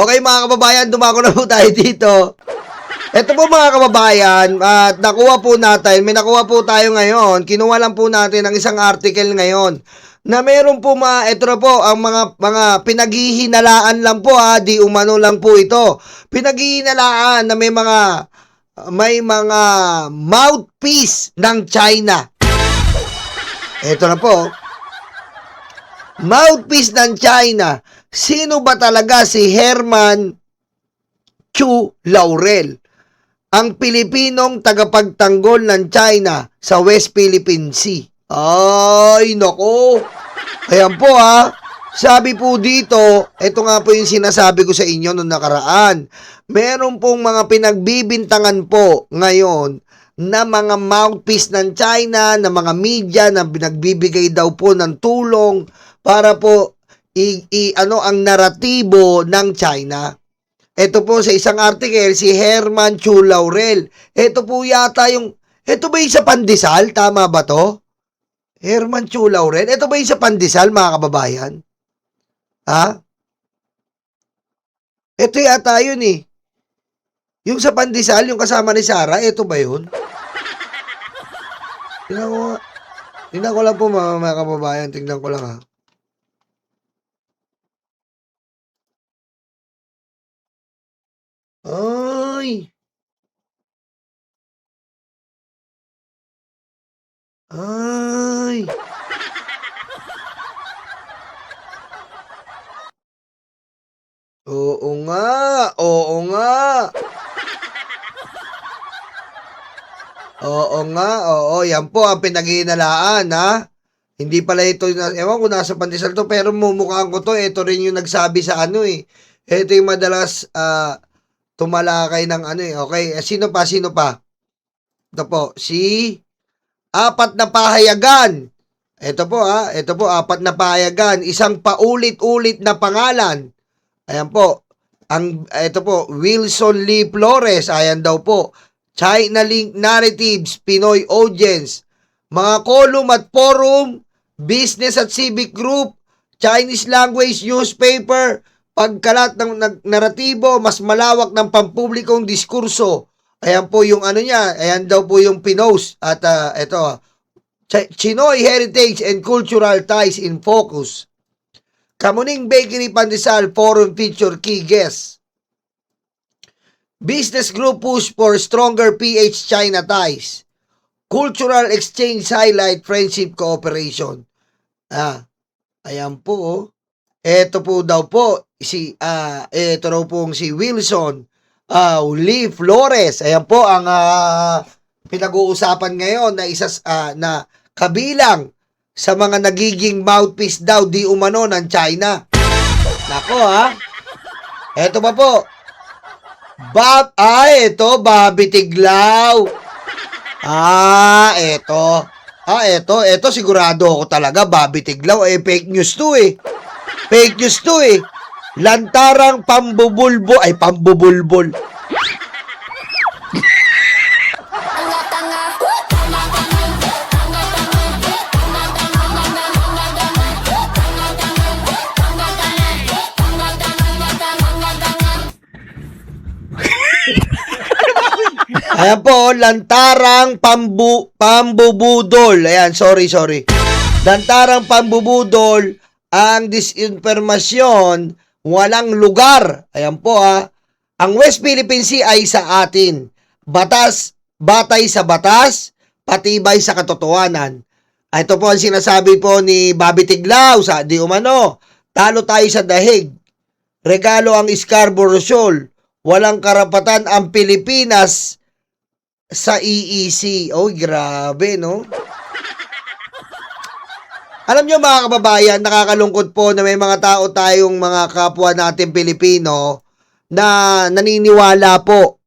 Okay mga kababayan, dumako na po tayo dito. Ito po mga kababayan, at nakuha po natin, may nakuha po tayo ngayon, kinuha lang po natin ang isang article ngayon na meron po ito na po ang mga pinaghihinalaan lang po di umano lang po ito. Pinaghihinalaan na may mga mouthpiece ng China. Ito na po. Mouthpiece ng China. Sino ba talaga si Herman Chu Laurel? Ang Pilipinong tagapagtanggol ng China sa West Philippine Sea. Ay, nako. Ayan po Sabi po dito, ito nga po yung sinasabi ko sa inyo noong nakaraan. Meron pong mga pinagbibintangan po ngayon na mga mouthpiece ng China, na mga media na nagbibigay daw po ng tulong para po ang naratibo ng China. Ito po sa isang article, si Herman Chu Laurel. Ito po yata ito ba yung sa Pandesal? Tama ba to? Herman Chu Laurel. Ito ba yung sa Pandesal, mga kababayan? Ito yata yun eh. Yung sa Pandesal, yung kasama ni Sarah, ito ba yun? Tingnan ko lang po mga kababayan. Tingnan ko lang Ay! Ay! Oo nga! Oo nga! Oo nga, oo. Yan po ang pinaghihinalaan, Hindi pala ito, ewan ko nasa Pandesal to, pero mumukhaan ko to. Ito rin yung nagsabi sa Ito yung madalas tumalakay ng Okay, sino pa? Ito po, apat na pahayagan. Ito po, apat na pahayagan. Isang paulit-ulit na pangalan. Ayan po. Ito po, Wilson Lee Flores. Ayan daw po. China Link Narratives, Pinoy Audience, mga column at forum, business at civic group, Chinese language newspaper, pagkalat ng naratibo, mas malawak ng pampublikong diskurso. Ayan po yung niya, ayan daw po yung pinost. At ito, Chinoy Heritage and Cultural Ties in Focus. Kamuning Bakery Pandesal Forum feature key guests. Business group push for stronger PH-China ties. Cultural exchange highlight friendship cooperation. Ayan po. Ito po daw po ito raw pong si Wilson Lee Flores. Ayan po ang pinag-uusapan ngayon na na kabilang sa mga nagiging mouthpiece daw di umano ng China. Nako Ito ba po? Ito, Bobby Tiglaw. Ito, sigurado ako talaga, Bobby Tiglaw. Fake news to Fake news to Lantarang pambubulbol. Ayan po, lantarang pambubudol. Ayan, sorry. Lantarang pambubudol, ang disinformasyon, walang lugar. Ayan po Ang West Philippine Sea ay sa atin. Batay sa batas, patibay sa katotohanan. Ito po ang sinasabi po ni Bobby Tiglaw sa di umano. Talo tayo sa dahig. Regalo ang Scarborough Shoal. Walang karapatan ang Pilipinas sa EEC. Oh, grabe, no? Alam nyo mga kababayan, nakakalungkot po na may mga tayong mga kapwa natin Pilipino na naniniwala po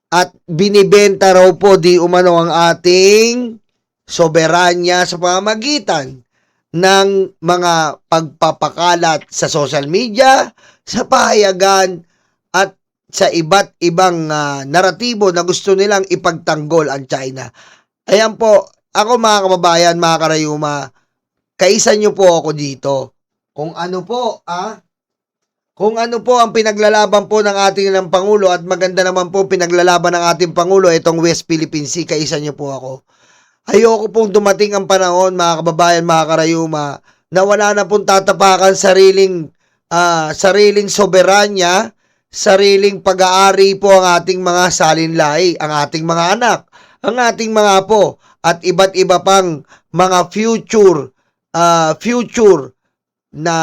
at binibenta raw po di umano ang ating soberanya sa pamamagitan ng mga pagpapakalat sa social media, sa pahayagan, at sa iba't ibang naratibo na gusto nilang ipagtanggol ang China. Ayan po, ako mga kababayan, mga karayuma, kaisa nyo po ako dito. Kung ano po, kung ano po ang pinaglalaban po ng ating ng Pangulo at maganda naman po pinaglalaban ng ating Pangulo, itong West Philippine Sea, kaisa niyo po ako. Ayoko pong dumating ang panahon, mga kababayan, mga karayuma, na wala na pong tatapakan sariling soberanya, sariling pag-aari po ang ating mga salinlahi, ang ating mga anak, ang ating mga apo, at iba't iba pang mga future na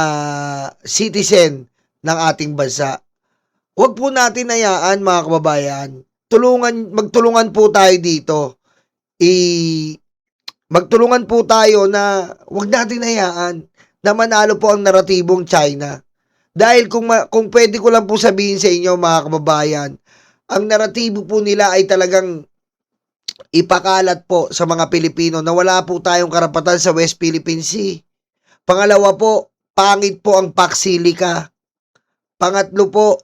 citizen ng ating bansa. Huwag po natin hayaan, mga kababayan. Magtulungan po tayo dito. Magtulungan po tayo na huwag natin hayaan na manalo po ang naratibong China. Dahil kung pwede ko lang po sabihin sa inyo, mga kababayan, ang naratibo po nila ay talagang ipakalat po sa mga Pilipino na wala po tayong karapatan sa West Philippine Sea. Pangalawa po, pangit po ang Paksilika. Pangatlo po,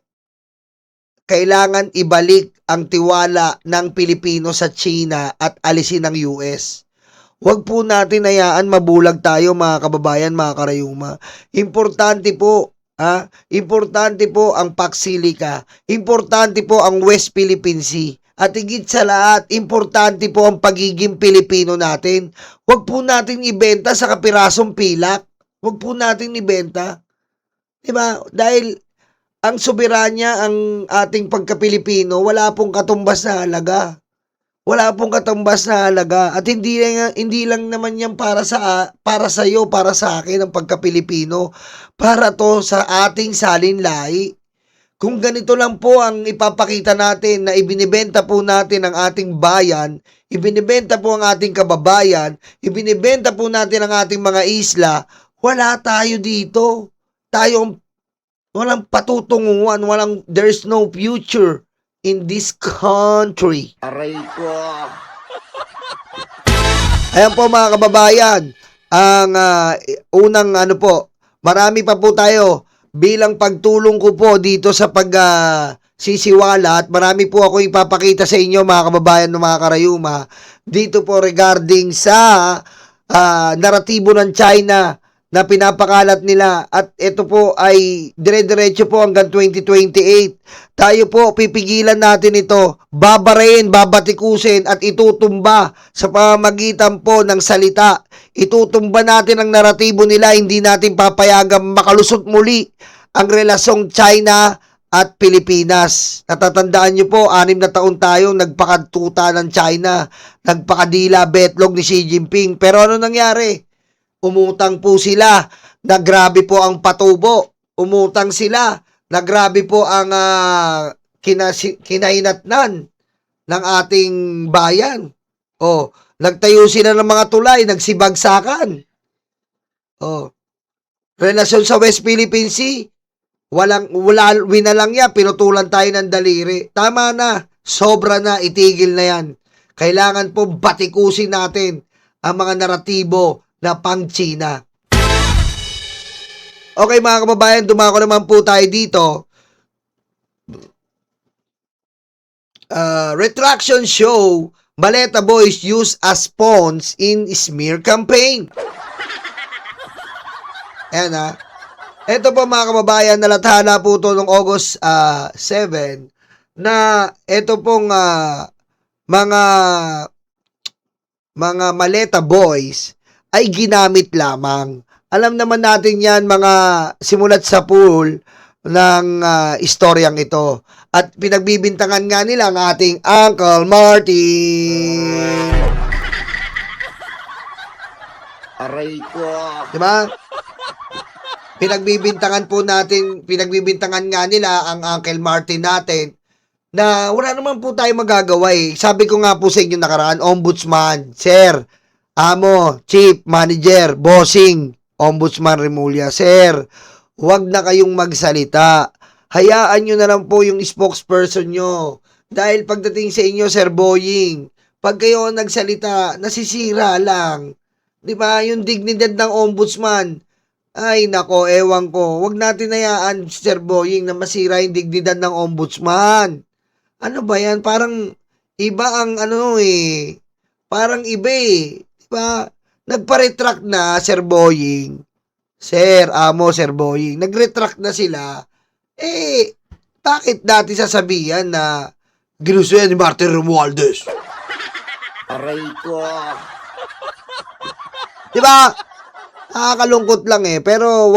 kailangan ibalik ang tiwala ng Pilipino sa China at alisin ng US. Huwag po natin hayaan mabulag tayo, mga kababayan, mga karayuma. Importante po ang Paksilika. Importante po ang West Philippine Sea. At higit sa lahat, importante po ang pagiging Pilipino natin. Huwag po natin ibenta sa kapirasong pilak. Huwag po natin ibenta. Diba? Dahil ang soberanya, ang ating pagka-Pilipino, wala pong katumbas na halaga. Wala pong katumbas na halaga. At hindi lang naman yan para sa iyo, para sa akin ang pagka-Pilipino. Para to sa ating salinlahi. Kung ganito lang po ang ipapakita natin na ibinibenta po natin ang ating bayan, ibinibenta po ang ating kababayan, ibinibenta po natin ang ating mga isla, wala tayo dito. Walang patutunguhan, there's no future in this country. Aray ko. Ayan po, mga kababayan, ang unang marami pa po tayo bilang pagtulong ko po dito sa sisiwala at marami po ako ipapakita sa inyo, mga kababayan ng mga karayuma, dito po regarding sa naratibo ng China na pinapakalat nila, at ito po ay dire-diretso po hanggang 2028. Tayo po, pipigilan natin ito, babarayin, babatikusin at itutumba sa pamamagitan po ng salita. Itutumba natin ang naratibo nila, hindi natin papayagang makalusot muli ang relasyong China at Pilipinas. Natatandaan nyo po, 6 na taon tayong nagpakatuta ng China, nagpakadila betlog ni Xi Jinping. Pero ano nangyari? Umutang po sila na grabe po ang patubo. Umutang sila na grabe po ang kinahinatnan ng ating bayan. Nagtayo sila ng mga tulay, nagsibagsakan. Relasyon sa West Philippine Sea, winalang yan, pinutulan tayo ng daliri. Tama na, sobra na, itigil na yan. Kailangan po batikusin natin ang mga naratibo na pang-China. Okay, mga kababayan, dumako naman po tayo dito. Retraction show, Maleta Boys used as pawns in smear campaign. Ayan Ito po, mga kababayan, nalathala po ito noong August 7 na ito pong mga Maleta Boys ay ginamit lamang. Alam naman natin yan, mga simulat sa pool ng istoryang ito. At pinagbibintangan nga nila ang ating Uncle Martin. Aray ko. Diba? Pinagbibintangan nga nila ang Uncle Martin natin na wala naman po tayo magagawa eh. Sabi ko nga po sa inyo nakaraan, Ombudsman, Sir, Amo, Chief, Manager, Bossing, Ombudsman Remulla, Sir, huwag na kayong magsalita. Hayaan nyo na lang po yung spokesperson nyo. Dahil pagdating sa inyo, Sir Boying, pag kayo nagsalita, nasisira lang. Diba? Yung dignidad ng ombudsman. Ay, nako, ewan ko. Huwag natin hayaan, Sir Boying, na masira yung dignidad ng ombudsman. Ano ba yan? Parang iba ang Parang iba eh. Diba? Nagpa-retract na, Sir Boying. Sir, Amo, Sir Boying. Nag-retract na sila Bakit dati sasabihan na ginusto yan ni Martin Romualdez? Aray ko. Di ba? Nakakalungkot lang pero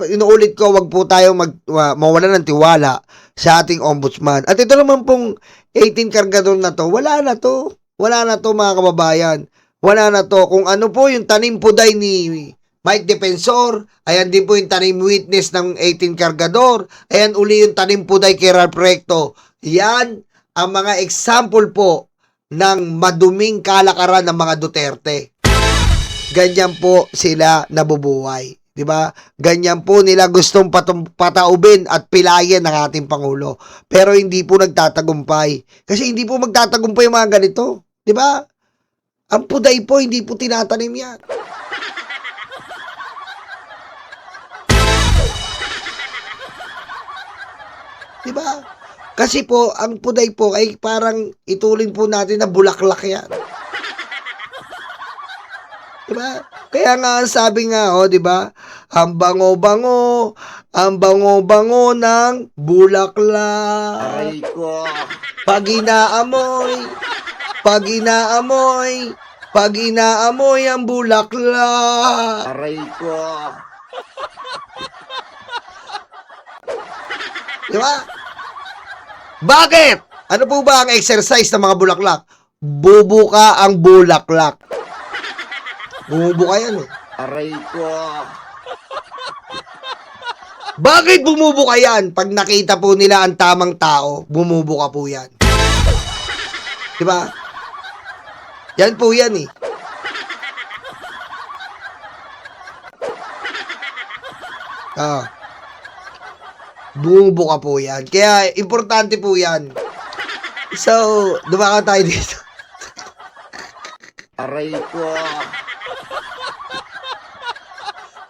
inuulit ko, wag po tayo mawala ng tiwala sa ating ombudsman. At ito naman pong 18 kargador na to, wala na to. Wala na to mga kababayan. Wala na to. Kung ano po yung tanim puday ni Mike Defensor, ayan din po yung tanim witness ng 18 kargador, ayan uli yung tanim puday kay Ralph Recto. Yan ang mga example po ng maduming kalakaran ng mga Duterte. Ganyan po sila nabubuhay. 'Di ba? Ganyan po nila gustong pataubin at pilayan ng ating Pangulo. Pero hindi po nagtatagumpay. Kasi hindi po magtatagumpay yung mga ganito. 'Di ba? Ang puday po, hindi po tinatanim yan. 'Di ba? Kasi po, ang puday po ay parang itulin po natin na bulaklak yan. Diba? Kaya nga sabi nga, 'di ba? Ang bango-bango ng bulaklak. Aray ko. Pag inaamoy ang bulaklak. Aray ko. Diba? Bakit? Ano po ba ang exercise ng mga bulaklak? Bubuka ang bulaklak. Bumubuka yan Aray ko. Bakit bumubuka yan? Pag nakita po nila ang tamang tao, bumubuka po yan. Diba? Yan po yan Bumubuka po yan. Kaya, importante po yan. So, dumaka tayo dito. Aray ko.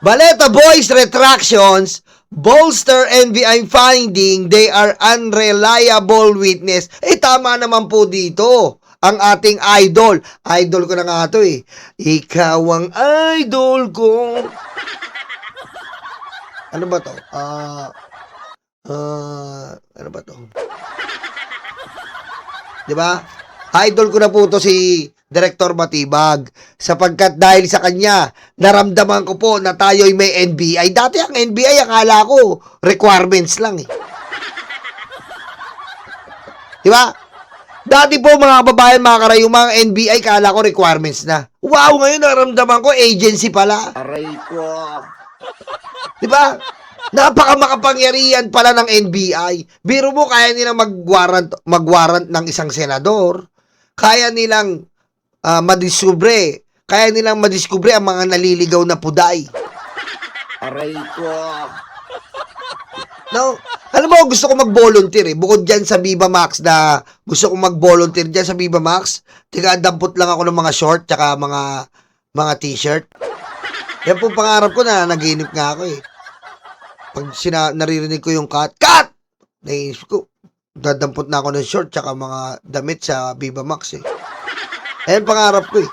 Baleta Boys retractions bolster NBI finding they are unreliable witness. Tama naman po dito ang ating idol. Idol ko na nga ito Ikaw ang idol ko. Ano ba to? Ano ba to? Diba? Idol ko na po to si Director Matibag sapagkat dahil sa kanya naramdaman ko po na tayo'y may NBI. Dati ang NBI akala ko requirements lang Diba? Dati po mga kababayan, mga karayumang NBI akala ko requirements na. Wow, ngayon naramdaman ko agency pala. Aray ko. Diba? Napaka-makapangyarihan pala ng NBI. Biro mo, kaya nilang mag-warrant ng isang senador. Kaya nilang madiskubre ang mga naliligaw na puday. Aray ko. No, alam mo, gusto ko mag-volunteer Bukod dyan sa Viva Max na gusto ko mag-volunteer dyan sa Viva Max, dampot lang ako ng mga short tsaka mga t-shirt. Yan po pangarap ko na naginip nga ako Pag naririnig ko yung cut, naisip ko, dadampot na ako ng short tsaka mga damit sa Viva Max Ayan pangarap ko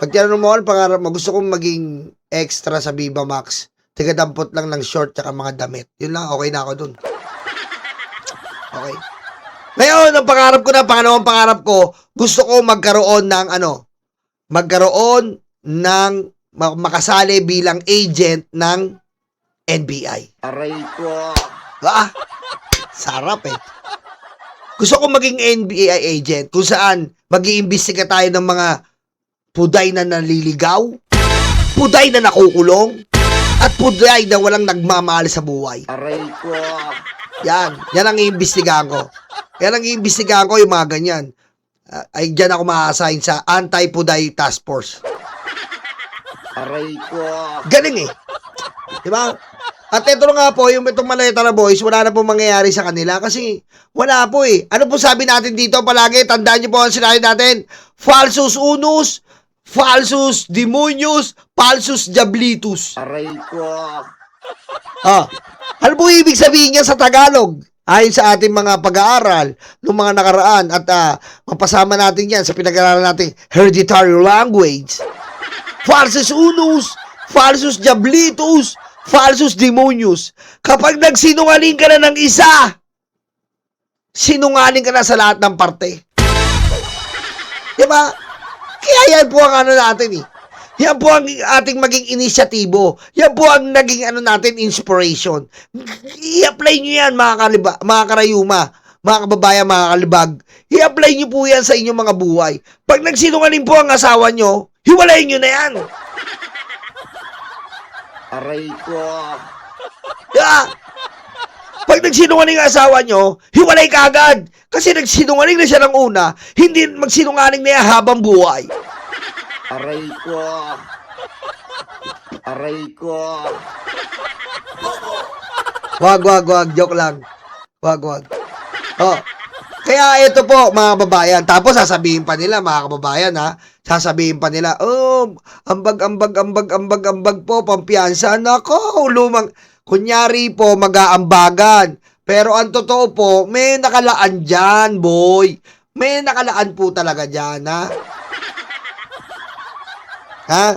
Pag tinanong mo ako, pangarap mo, gusto kong maging extra sa Viva Max. Dampot lang ng short tsaka mga damit. Yun lang, okay na ako dun. Okay. Ngayon, ang pangarap ko na, pangalawang pangarap ko, gusto ko magkaroon ng makasali bilang agent ng NBI. Aray ko. Sarap Gusto ko maging NBI agent kung saan mag-iimbestiga tayo ng mga puday na naliligaw, puday na nakukulong, at puday na walang nagmamahal sa buhay. Aray ko. Yan ang iimbestigahan ko. Yan ang iimbestigahan ko, yung mga ganyan. Ay, dyan ako ma-assign sa Anti-Puday Task Force. Aray ko. Galing Diba? At ito nga po, yung itong Maleta na boys, wala na po mangyayari sa kanila kasi wala po Ano po sabi natin dito palagi? Tandaan niyo po ang sinabi natin. Falsus unus, falsus demonius, falsus diablitus. Aray ko. Ano po ibig sabihin niya sa Tagalog? Ayon sa ating mga pag-aaral ng mga nakaraan at mapasama natin yan sa pinag-aaralan nating hereditary language. Falsus unus, falsus diablitus, falsus demonius. Kapag nagsinungaling ka na ng isa, sinungaling ka na sa lahat ng parte. Diba? Kaya yan po ang ano natin eh. Yan po ang ating maging inisyatibo. Yan po ang naging ano natin, inspiration. I-apply nyo yan mga karayuma, mga kababayan, mga kalibag. I-apply nyo po yan sa inyong mga buhay. Pag nagsinungaling po ang asawa nyo, hiwalayin nyo na yan. Aray ko. Yeah. Pag nagsinungaling ang asawa nyo, hiwalay ka agad. Kasi nagsinungaling na siya ng una, hindi magsinungaling na yan habang buhay. Aray ko. Aray ko. Wag. Joke lang. Wag. Oh. Kaya ito po, mga kababayan. Tapos sasabihin pa nila, mga kababayan, ha? Sasabihin pa nila, oh, ambag po, pampiyansa. Nako, lumang. Kunyari po, mag-aambagan. Pero ang totoo po, may nakalaan dyan, boy. May nakalaan po talaga dyan, ha? Ha?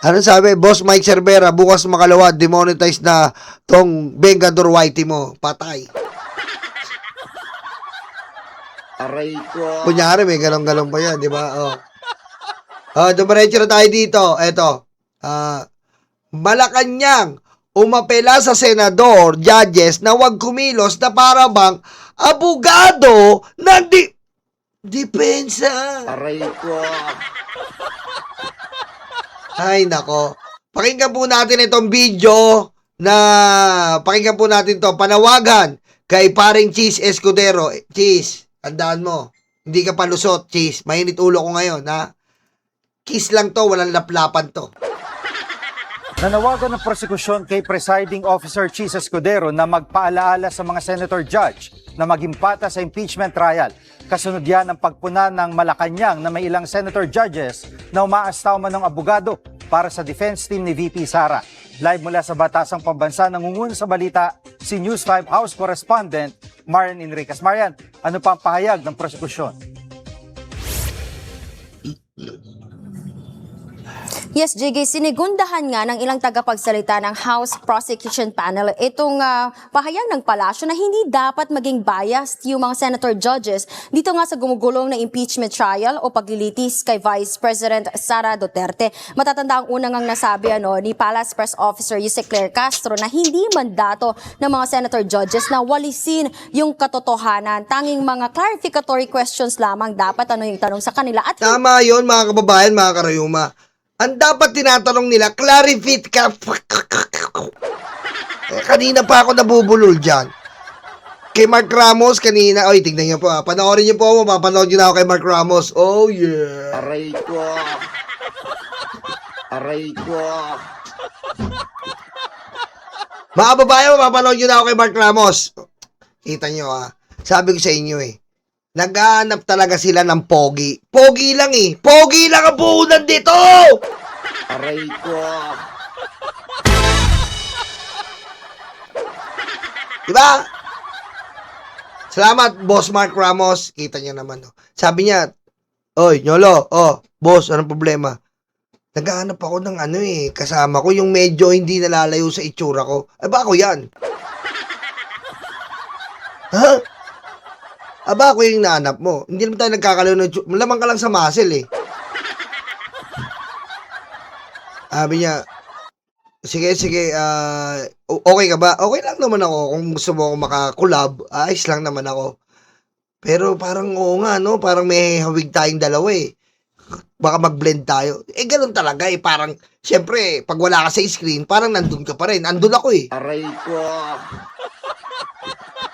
Ano sabi? Boss Mike Cervera, bukas makalawa, demonetize na tong Vengador Whitey mo. Patay. Aray ko. Kunyari, may galong-galong pa yan, di ba? Oh. Dumiretso na tayo dito. Eto. Malacanang, umapela sa senador, judges, na wag kumilos na para bang abogado ng depensa. Aray ko. Ay, nako. Pakinggan po natin itong video pakinggan po natin to. Panawagan kay paring Cheese Escudero. Cheese, tandaan mo. Hindi ka palusot, Cheese. Mainit ulo ko ngayon, ha? Kiss lang to, walang laplapan to. Nanawagan ng prosekusyon kay Presiding Officer Cheese Escudero na magpaalaala sa mga senator judge na magimpata sa impeachment trial. Kasunod yan ang pagpuna ng Malacanang na may ilang senator judges na umaastaw man ng abogado para sa defense team ni VP Sara. Live mula sa Batasang Pambansa, nangungun sa balita si News 5 House Correspondent Marian Enriquez. Marian, ano pa ang pahayag ng prosekusyon? Yes, JG, sinigundahan nga ng ilang tagapagsalita ng House Prosecution Panel itong pahayag ng palasyo na hindi dapat maging biased yung mga senator judges dito nga sa gumugulong na impeachment trial o paglilitis kay Vice President Sara Duterte. Matatanda ang unang ngang nasabi ni Palace Press Officer Yusek Claire Castro na hindi mandato ng mga senator judges na walisin yung katotohanan. Tanging mga clarificatory questions lamang dapat yung tanong sa kanila. At Tama yon mga kababayan, mga karayuma. Ang dapat tinatanong nila, clarify ka. Kanina pa ako nabubulol dyan. Kay Mark Ramos kanina, oy, tignan niyo po. Panoorin niyo po, mapapanood niyo na ako kay Mark Ramos. Oh yeah. Aray ko. Aray ko. Mga babae, mapapanood niyo na ako kay Mark Ramos. Kita niyo sabi ko sa inyo naghahanap talaga sila ng pogi. Pogi lang Pogi lang ang puhunan dito! Aray ko. Diba? Salamat, Boss Mark Ramos. Kita niyo naman. Sabi niya, oy, Nyolo, boss, anong problema? Naghahanap ako ng kasama ko, yung medyo hindi nalalayo sa itsura ko. Ba ako yan? Ha? Aba, ako yung nahanap mo. Hindi naman tayo nagkakalayo ng itsura. Malamang ka lang sa muscle Sabi niya, sige, okay ka ba? Okay lang naman ako. Kung gusto mo ako makakulab, ayos lang naman ako. Pero parang oo nga, no? Parang may hawig tayong dalawa Baka mag-blend tayo. Ganun talaga Parang, syempre, pag wala ka sa screen, parang nandun ka pa rin. Andun ako Aray ko.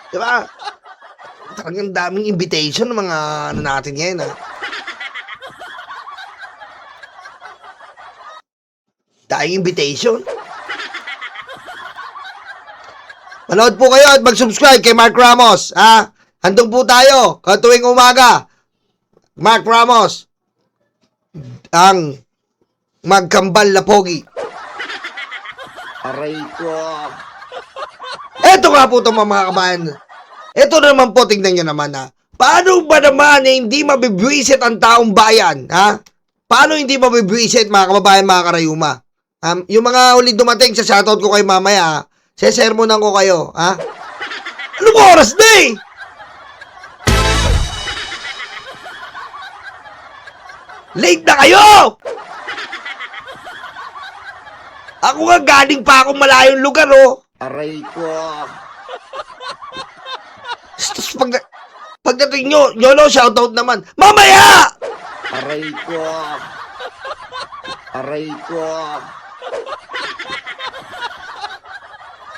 Diba? Talagang daming invitation ng mga natin ngayon Daming invitation. Manood po kayo at mag-subscribe kay Mark Ramos, Handog po tayo katuwing umaga. Mark Ramos, ang magkambal na pogi. Aray ko. Eto nga po itong mga kabayan. Ito naman po, tingnan nyo naman Paano ba naman hindi mabibwisit ang taong bayan, Paano hindi mabibwisit mga kababayan, mga karayuma? Yung mga huling dumating, sa shoutout ko kayo mamaya, ha? Sesermonan ko kayo, ha? Anong oras na eh? Late na kayo! Ako nga galing pa akong malayong lugar, oh. Aray ko. Tapos pagdating nyo, YOLO, shoutout naman. Mamaya! Aray ko. Aray ko.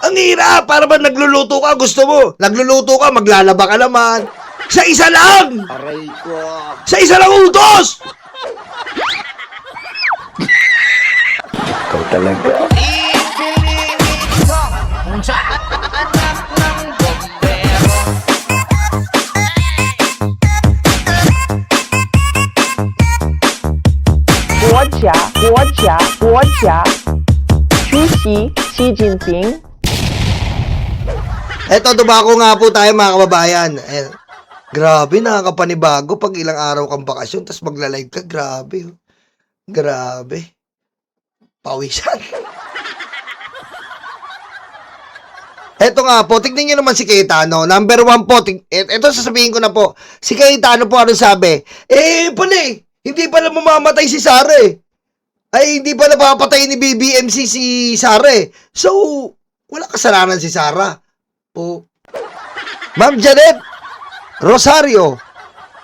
Ang hirap, para ba nagluluto ka, gusto mo? Nagluluto ka, maglalaba ka naman. Sa isa lang! Aray ko. Sa isa lang utos! Ikaw talaga. Quốc gia, 出席习近平 Eto, dumako nga po tayo mga kababayan. Grabe, nakakapanibago pag ilang araw kang bakasyon, tapos magla-live ka. Grabe. Grabe. Pawisan. Eto nga po, tignan nyo naman si Cayetano. Number 1 po, eto sasabihin ko na po. Si Cayetano po, ano sabi? Pala hindi pala mamamatay si Sara eh. Ay, hindi pala papatay ni BBMC si Sara eh. So, wala kasalanan si Sara. Po. Ma'am Janet Rosario,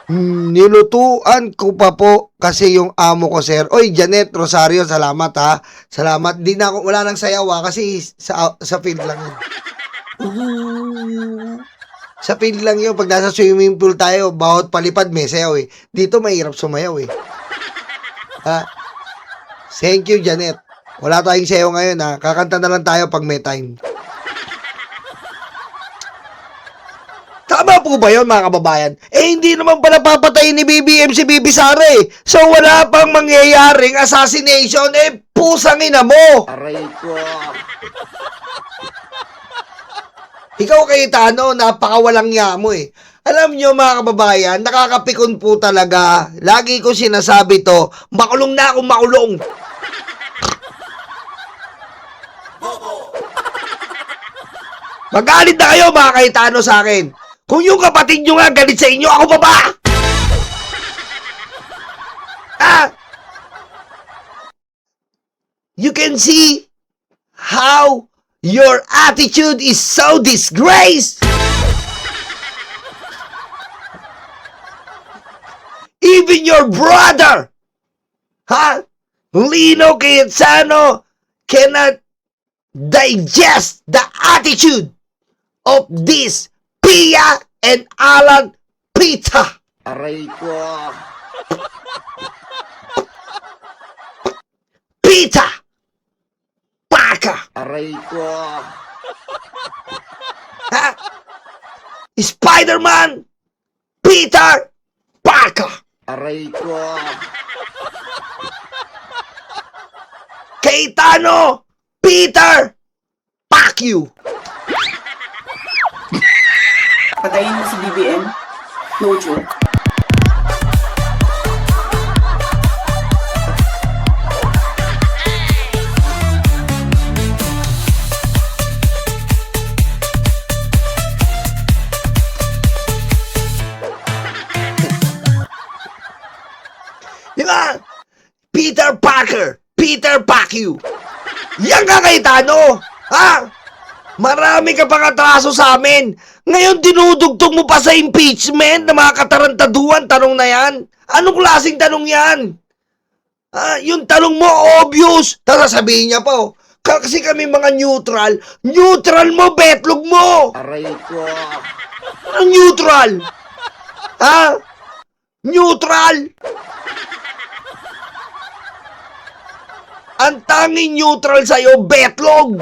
nilutuan ko pa po kasi yung amo ko, sir. Oy, Janet Rosario, salamat ha. Salamat. Di na ako, wala nang sayaw kasi sa field lang yun. Sa field lang yun. Pag nasa swimming pool tayo, bawat palipad may sayaw eh. Dito mahirap sumayaw eh. Ha? Thank you, Janet. Wala tayong sayaw ngayon ha. Kakanta na lang tayo pag may time. Tama po ba yun, mga kababayan? Hindi naman pala papatayin ni BBM si Bibi Sara eh. So, wala pang mangyayaring assassination. Pusang ina mo! Aray ko. Ikaw, Cayetano, napakawalang niya mo eh. Alam nyo, mga kababayan, nakakapikon po talaga. Lagi ko sinasabi to, makulong na akong makulong. Magalit na kayo, mga Cayetano, sa akin. Kung yung kapatid nyo nga galit sa inyo, ako pa ba? You can see how your attitude is so disgraced. Even your brother, Lino Cayetano, cannot digest the attitude of this Pia and Alan Pita. Aray ko. Pita. Paka. Aray ko. Spider-Man. Peter. Paka. Aray ko. Cayetano. Peter. Fuck you. patayin mo si BBM, no joke. Di ba? Peter Parker. Peter Pacquiao. Yan ka, Cayetano. Marami ka pang atraso sa amin. Ngayon, dinudugtog mo pa sa impeachment na mga katarantaduan tanong na yan. Anong klaseng tanong yan? Yung tanong mo, obvious. Tapos sasabihin niya pa, kasi kami mga neutral. Neutral mo, betlog mo. Aray ko. Anong neutral? Neutral? Ang tanging neutral sa'yo, betlog.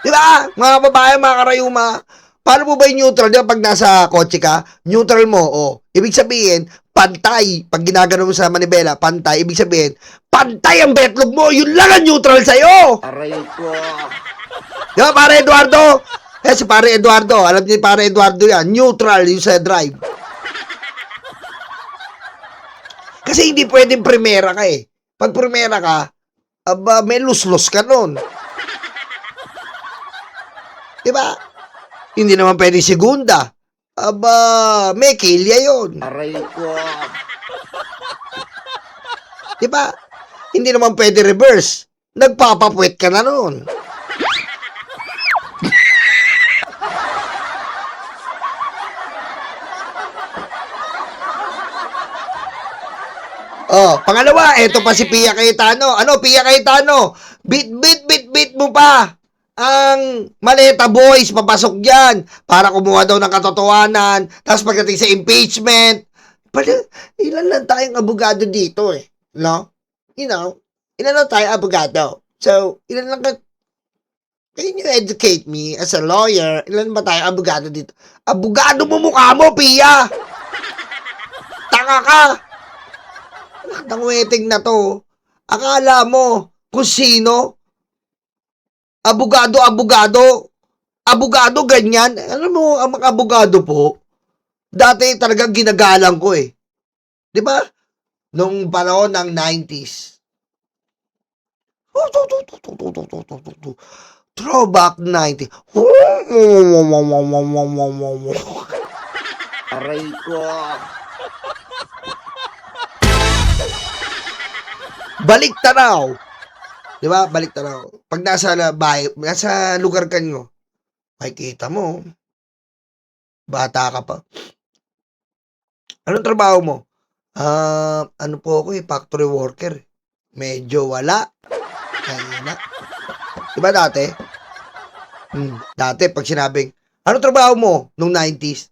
Diba? Mga babae, mga karayuma, paano po ba yung neutral? Diba pag nasa kotse ka, neutral mo, ibig sabihin, pantay. Pag ginagano mo sa manibela, pantay. Ibig sabihin, pantay ang betlog mo. Yun lang ang neutral sa'yo. Aray ko. Diba, pare Eduardo? Si pare Eduardo, alam niyo pare Eduardo yan, neutral yung sa drive. Kasi hindi pwedeng primera ka eh. Pag primera ka, aba, may luslus ka nun. Diba? Hindi naman pwedeng segunda. Aba, may kilya yun. Aray ko. Diba? Hindi naman pwede reverse. Nagpapapuwet ka na nun. Oh, pangalawa, eto pa si Pia Cayetano. Ano, Pia Cayetano? Bit mo pa ang Maleta Boys, papasok dyan para kumuha daw ng katotohanan. Tapos pagdating sa impeachment, ilan lang tayong abogado dito eh. No? You know, ilan lang tayong abogado. So, ilan lang can you educate me as a lawyer? Ilan ba tayong abogado dito? Abogado mo mukha mo, Pia! Tanga ka! Ang wedding na to, akala mo kung sino? Abogado, ganyan. Alam mo, ang mga abogado po, dati talagang ginagalang ko eh. Di ba? Nung panahon ng 90s. Throwback 90s. Aray ko. Balik tanaw. Di ba? Balik tanaw. Pag nasa bahay, nasa lugar ka nyo, makikita mo, bata ka pa. Anong trabaho mo? Ano po ako factory worker. Medyo wala. Kaya na. Di ba dati? Dati, pag sinabing, anong trabaho mo nung 90s?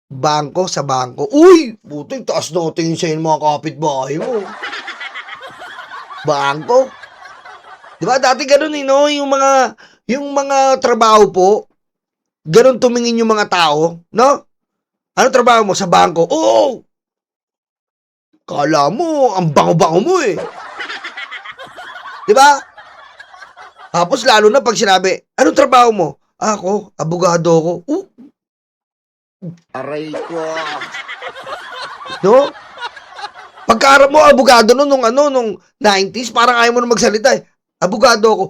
Bangko sa bangko. Uy! Buti, taas na tingin sa'yo mga kapitbahay mo. Bangko. Di ba? Dati ganun eh, no? Yung mga trabaho po, ganun tumingin yung mga tao, no? Ano trabaho mo sa bangko? Oo! Kala mo, ang bango-bango mo eh. Di ba? Tapos lalo na pag sinabi, anong trabaho mo? Ako, abogado ko. Aray ko. No? Pagkaharap mo abogado nung 90s, parang ayaw mo na magsalita eh. Abogado ako.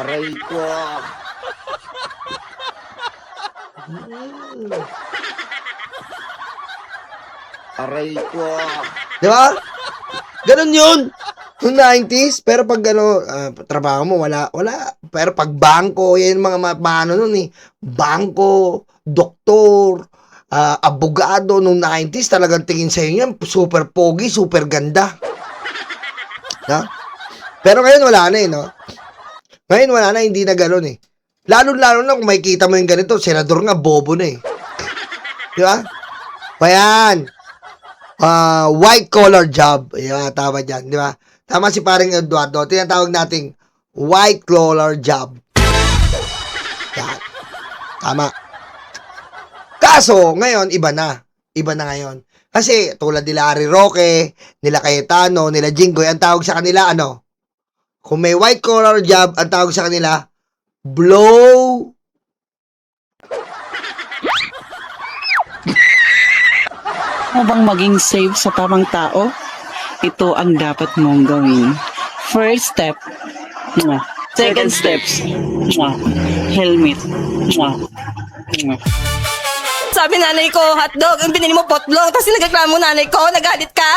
Aray ko. Aray ko. Di ba? Ganun yun. Nung 90s, pero pag trabaho mo, wala. Pero pag bangko, yan yung mga paano nun eh. Bangko, doktor, abogado nung 90s, talagang tingin sa'yo yan, super pogi, super ganda. No? Pero ngayon wala na eh, no? Ngayon wala na, hindi na gano'n eh. Lalo-lalo na kung makikita mo yung ganito, senador nga, bobo na eh. Di ba? Ayan. White collar job. Ayan, tama dyan, di ba? Tama si paring Eduardo, tinatawag nating white collar job. Yan. Tama. Kaso, ngayon, iba na. Iba na ngayon. Kasi, tulad nila Ari Roque, nila Cayetano, nila Jinggoy, ang tawag sa kanila, ano? Kung may white collar job, ang tawag sa kanila, blow. Mo bang maging safe sa tamang tao? Ito ang dapat mong gawin. First step, second steps, helmet. Sabi nanay ko, hotdog, ang binili mo potlog, tapos nagreklamo nanay ko, nagalit ka?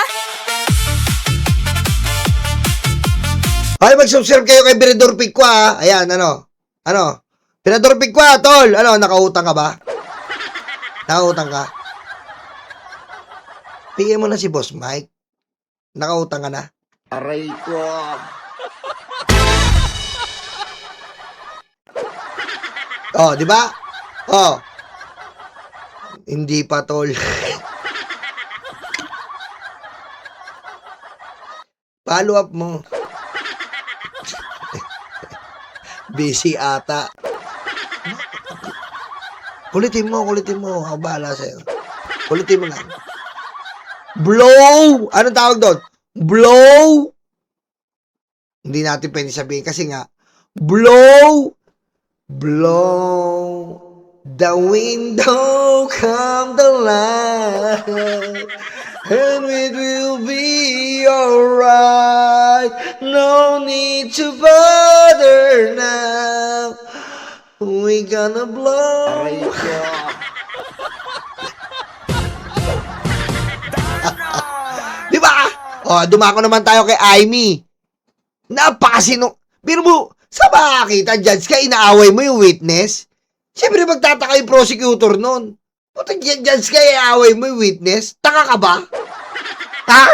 Ay, mag-subscribe kayo kay Biredor Pigwa. Ayan, ano? Biredor Pigwa, tol. Ano, nakautang ka ba? Nakautang ka? Bigyan mo na si Boss Mike. Nakautang ka na? Aray ko. Oh, di ba? Oh. Hindi pa, tol. Follow up mo. Busy ata. Kulitin mo. Ako bahala sa'yo. Kulitin mo lang. Blow! Anong tawag doon? Blow! Hindi natin pwede sabihin kasi nga, blow! The window come the light, and it will be alright. No need to bother now. We gonna blow. Aray ko. Di ba? O, dumako naman tayo kay Aimee. Napakasino. Pero mo, sa makakita, judge ka, inaaway mo yung witness? Siyempre, magtataka yung prosecutor nun. Puta, judge ka, inaaway mo yung witness? Taka ka ba? Ha?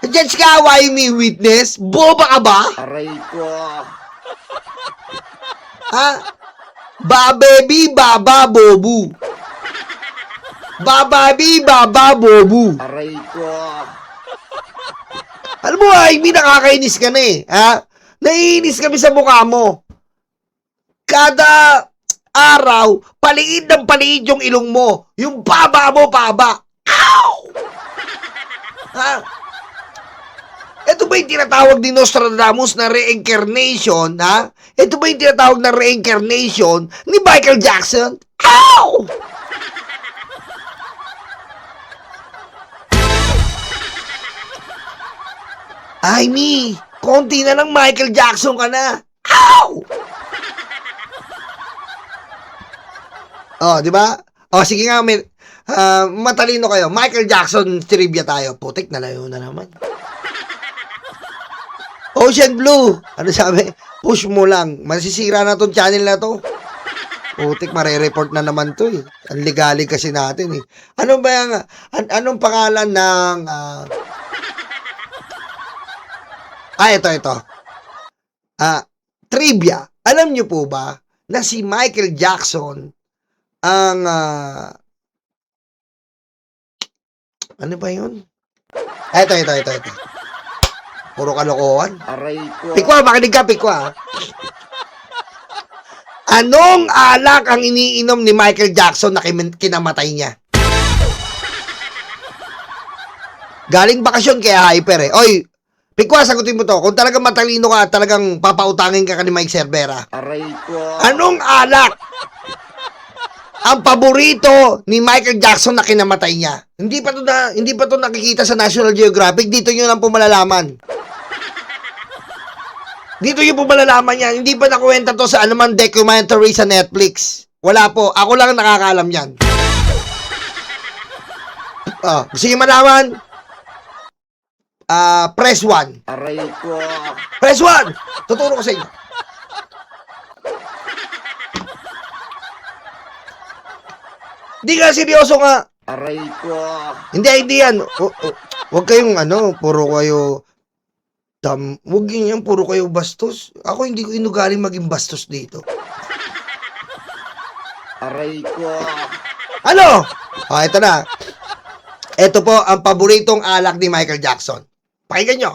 Judge ka, awayin mo yung witness? Boba ka ba? Aray ko. Ha? Bababi, baba, bobu. Bababi, baba, bobu. Aray ko. Alam mo, Aimee, nakakainis ka na eh. Ha? Naiinis kami sa mukha mo. Kada araw, paliid ng paliid yung ilong mo. Yung baba mo, baba. Ow! Ha? Ito ba yung tinatawag ni Nostradamus na reincarnation, ha? Ito ba yung tinatawag na reincarnation ni Michael Jackson? Ow! Aimee, konti na lang Michael Jackson ka na. Ow! Oh, di ba? Oh, sige nga, matalino kayo. Michael Jackson trivia tayo. Putik, nalayo na naman. Ocean Blue. Ano sabi? Push mo lang. Masisira na tong channel na to. Putik, mare-report na naman to eh. Ang ligalig kasi natin eh. Ano ba yung, anong pangalan ng, ito. Trivia. Alam nyo po ba na si Michael Jackson ang, ano ba yun? Ito. Puro kalokohan. Aray ko. Pikwa, makinig ka, Pikwa. Anong alak ang iniinom ni Michael Jackson na kinamatay niya? Galing bakasyon kaya hyper eh. Oy, Pikwa, sagutin mo to. Kung talagang matalino ka, talagang papautangin ka ni Mike Cervera. Aray ko. Anong alak ang paborito ni Michael Jackson na kinamatay niya? Hindi pa to nakikita sa National Geographic. Dito nyo lang po malalaman. Dito nyo po malalaman yan. Hindi pa nakuwenta to sa anumang documentary sa Netflix. Wala po. Ako lang ang nakakaalam yan. Gusto nyo malaman? Press 1. Aray ko. Press 1! Tuturo ko sa inyo. Hindi ka seryoso nga. Aray ko. Hindi yan. Huwag kayong puro kayo huwag yan, puro kayo bastos. Ako hindi ko inugaling maging bastos dito. Aray ko. Ano? Ito na. Ito po ang paboritong alak ni Michael Jackson. Pakinggan nyo.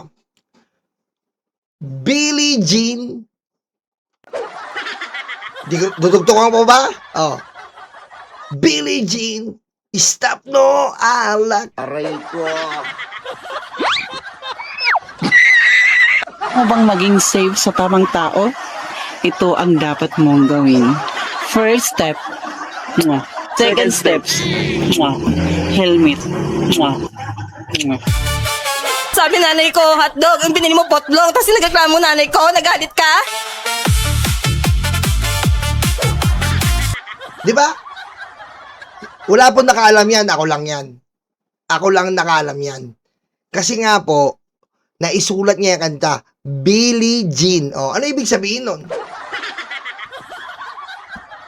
Billie Jean. Dudugtungan mo ba? Billie Jean. Stop no alak. Aray ko. Mo bang maging safe sa tamang tao? Ito ang dapat mong gawin. First step, second steps, helmet. Sabi nanay ko, hotdog, yung binili mo potlong, tapos nagreklamo nanay ko, nagalit ka? Di ba? Wala po nakaalam yan. Ako lang yan. Ako lang nakaalam yan. Kasi nga po, naisulat niya yung kanta, Billie Jean. Ano ibig sabihin nun?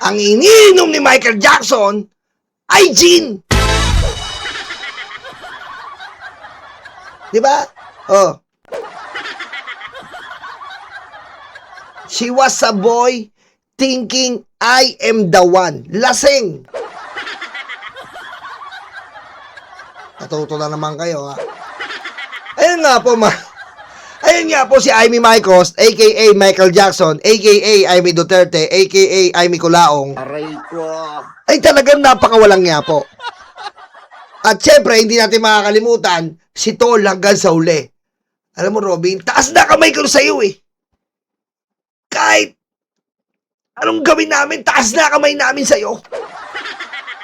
Ang iniinom ni Michael Jackson ay gin. Di ba? She was a boy thinking I am the one. Lasing. Natuto na naman kayo, ha? Ayun nga po si Aimee Marcos, a.k.a. Michael Jackson, a.k.a. Aimee Duterte, a.k.a. Aimee Culaong. Aray ko. Ay talagang napakawalang nga po. At syempre, hindi natin makakalimutan si Tol hanggang sa uli. Alam mo, Robin, taas na kamay ko sa iyo eh. Kahit Anong gawin namin? Taas na kamay namin sa'yo.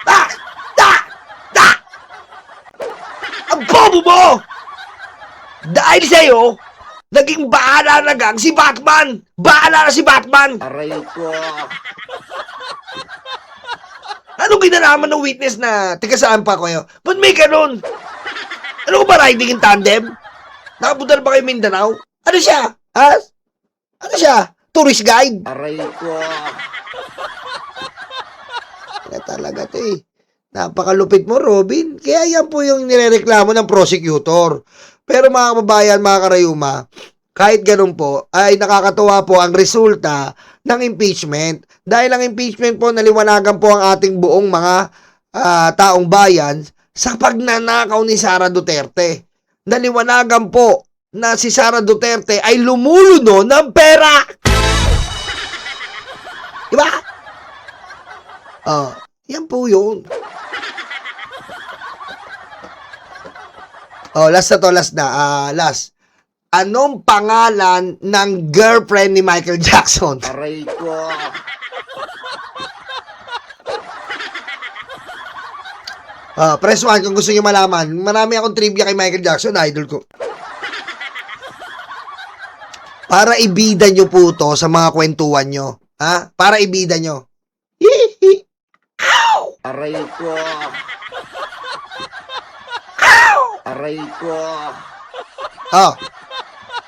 Ah! Ang bobo mo! Dahil sa'yo, naging bahala na gang si Batman! Bahala na si Batman! Aray ko. Anong ginalaman ng witness na tiga saan pa kayo? Ba't may ganun? Ano ko ba riding in tandem? Nakapunta na ba kayo Mindanao? Ano siya? Ha? Ano siya? Tourist guide? Aray ko. Kaya talaga to eh. Napakalupit mo, Robin. Kaya yan po yung nirereklamo ng prosecutor. Pero mga kababayan, mga karayuma, kahit ganun po, ay nakakatuwa po ang resulta ng impeachment. Dahil ang impeachment po, naliwanagan po ang ating buong mga taong bayan sa pagnanakaw ni Sara Duterte. Naliwanagan po na si Sara Duterte ay lumuluno ng pera. Diba? Yan po yun. Last na. Last. Anong pangalan ng girlfriend ni Michael Jackson? Aray ko. Press 1 kung gusto nyo malaman. Marami akong trivia kay Michael Jackson, idol ko. Para ibida nyo po to sa mga kwentuhan nyo. Ha? Para ibida nyo. Hihi. Ow! Aray ko. Aray ko.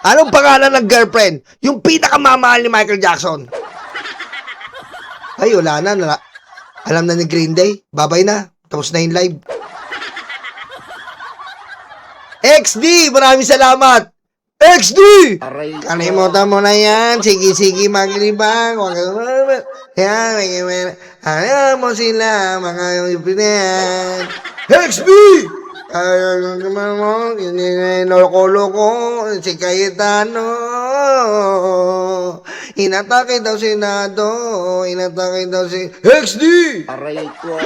Anong pangalan ng girlfriend? Yung pinakamamahal ni Michael Jackson. Ay, wala na. Alam na ni Green Day. Babay na. Tapos na yung live. XD! Maraming salamat! XD! Aray ko. Kalimutan mo na yan. Sige, maglibang. Yan, ayaw mo sila, mga yupinan. XD! Ayaw naman mo, loko-loko, si Cayetano. Inatake daw Senado, inatake daw si XD! Aray ko.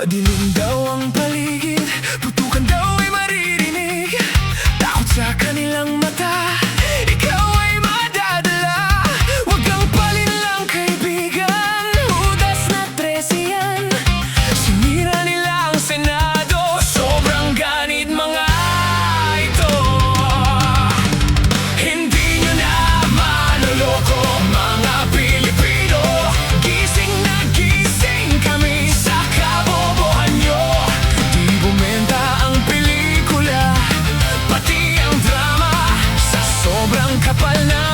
Madilim daw ang paligid, putukan daw ay maririnig. Takot sa kanilang mata, ikaw ay madadala. Huwag kang palinlang kaibigan, udas na 13 yan. Sinira nila ang Senado, sobrang ganit mga ito. Hindi nyo na maloloko mga Pilipino. Gising na gising kami sa kabobohan nyo. Di bumenta ang pelikula, pati ang drama, sa sobrang kapal na